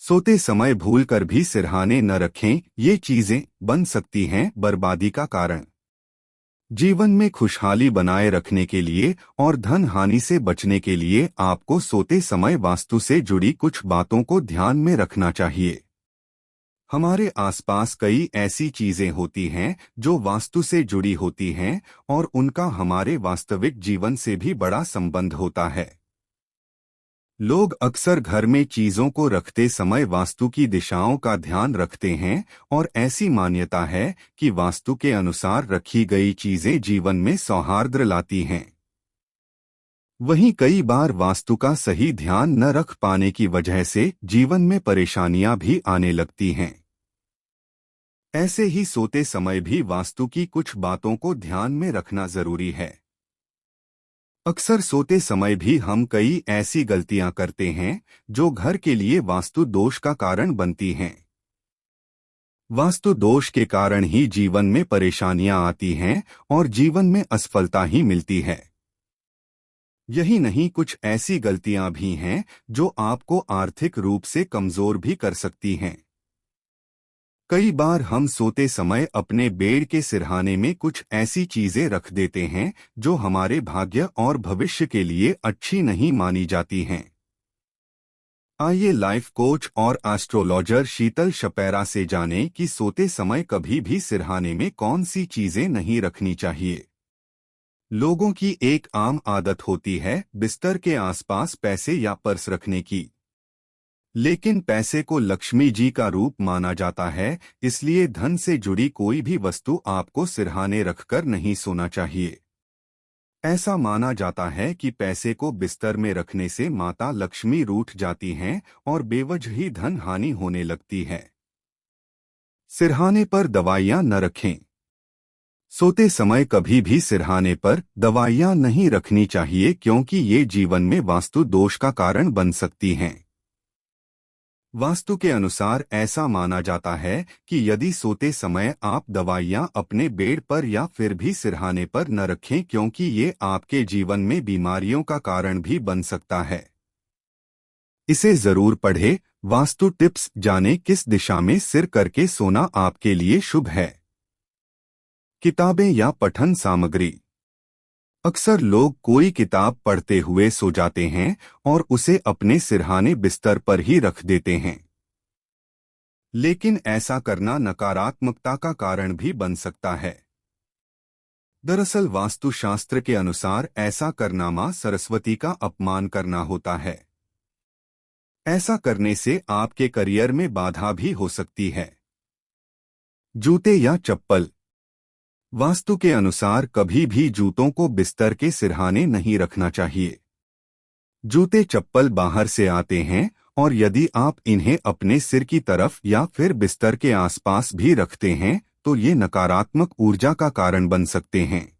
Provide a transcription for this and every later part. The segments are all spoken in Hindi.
सोते समय भूलकर भी सिरहाने न रखें, ये चीजें बन सकती हैं बर्बादी का कारण। जीवन में खुशहाली बनाए रखने के लिए और धन हानि से बचने के लिए आपको सोते समय वास्तु से जुड़ी कुछ बातों को ध्यान में रखना चाहिए। हमारे आसपास कई ऐसी चीजें होती हैं जो वास्तु से जुड़ी होती हैं और उनका हमारे वास्तविक जीवन से भी बड़ा संबंध होता है। लोग अक्सर घर में चीजों को रखते समय वास्तु की दिशाओं का ध्यान रखते हैं और ऐसी मान्यता है कि वास्तु के अनुसार रखी गई चीजें जीवन में सौहार्द लाती हैं। वहीं कई बार वास्तु का सही ध्यान न रख पाने की वजह से जीवन में परेशानियां भी आने लगती हैं। ऐसे ही सोते समय भी वास्तु की कुछ बातों को ध्यान में रखना जरूरी है। अक्सर सोते समय भी हम कई ऐसी गलतियां करते हैं जो घर के लिए वास्तु दोष का कारण बनती हैं। वास्तु दोष के कारण ही जीवन में परेशानियां आती हैं और जीवन में असफलता ही मिलती है। यही नहीं, कुछ ऐसी गलतियां भी हैं जो आपको आर्थिक रूप से कमजोर भी कर सकती हैं। कई बार हम सोते समय अपने बेड के सिरहाने में कुछ ऐसी चीजें रख देते हैं जो हमारे भाग्य और भविष्य के लिए अच्छी नहीं मानी जाती हैं। आइए लाइफ कोच और एस्ट्रोलॉजर शीतल शपेरा से जानें कि सोते समय कभी भी सिरहाने में कौन सी चीजें नहीं रखनी चाहिए। लोगों की एक आम आदत होती है बिस्तर के आसपास पैसे या पर्स रखने की। लेकिन पैसे को लक्ष्मी जी का रूप माना जाता है, इसलिए धन से जुड़ी कोई भी वस्तु आपको सिरहाने रखकर नहीं सोना चाहिए। ऐसा माना जाता है कि पैसे को बिस्तर में रखने से माता लक्ष्मी रूठ जाती हैं और बेवजह ही धन हानि होने लगती है। सिरहाने पर दवाइयां न रखें। सोते समय कभी भी सिरहाने पर दवाइयां नहीं रखनी चाहिए क्योंकि ये जीवन में वास्तु दोष का कारण बन सकती हैं। वास्तु के अनुसार ऐसा माना जाता है कि यदि सोते समय आप दवाइयां अपने बेड पर या फिर भी सिरहाने पर न रखें क्योंकि ये आपके जीवन में बीमारियों का कारण भी बन सकता है। इसे जरूर पढ़ें। वास्तु टिप्स जानें, किस दिशा में सिर करके सोना आपके लिए शुभ है। किताबें या पठन सामग्री। अक्सर लोग कोई किताब पढ़ते हुए सो जाते हैं और उसे अपने सिरहाने बिस्तर पर ही रख देते हैं। लेकिन ऐसा करना नकारात्मकता का कारण भी बन सकता है। दरअसल वास्तुशास्त्र के अनुसार ऐसा करना मां सरस्वती का अपमान करना होता है। ऐसा करने से आपके करियर में बाधा भी हो सकती है। जूते या चप्पल। वास्तु के अनुसार कभी भी जूतों को बिस्तर के सिरहाने नहीं रखना चाहिए। जूते चप्पल बाहर से आते हैं और यदि आप इन्हें अपने सिर की तरफ या फिर बिस्तर के आसपास भी रखते हैं तो ये नकारात्मक ऊर्जा का कारण बन सकते हैं।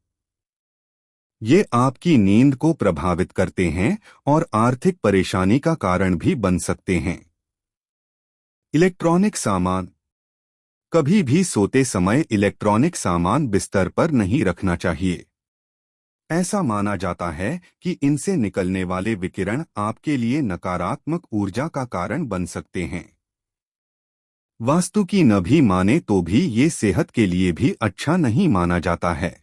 ये आपकी नींद को प्रभावित करते हैं और आर्थिक परेशानी का कारण भी बन सकते हैं। इलेक्ट्रॉनिक सामान। कभी भी सोते समय इलेक्ट्रॉनिक सामान बिस्तर पर नहीं रखना चाहिए। ऐसा माना जाता है कि इनसे निकलने वाले विकिरण आपके लिए नकारात्मक ऊर्जा का कारण बन सकते हैं। वास्तु की न भी माने तो भी ये सेहत के लिए भी अच्छा नहीं माना जाता है।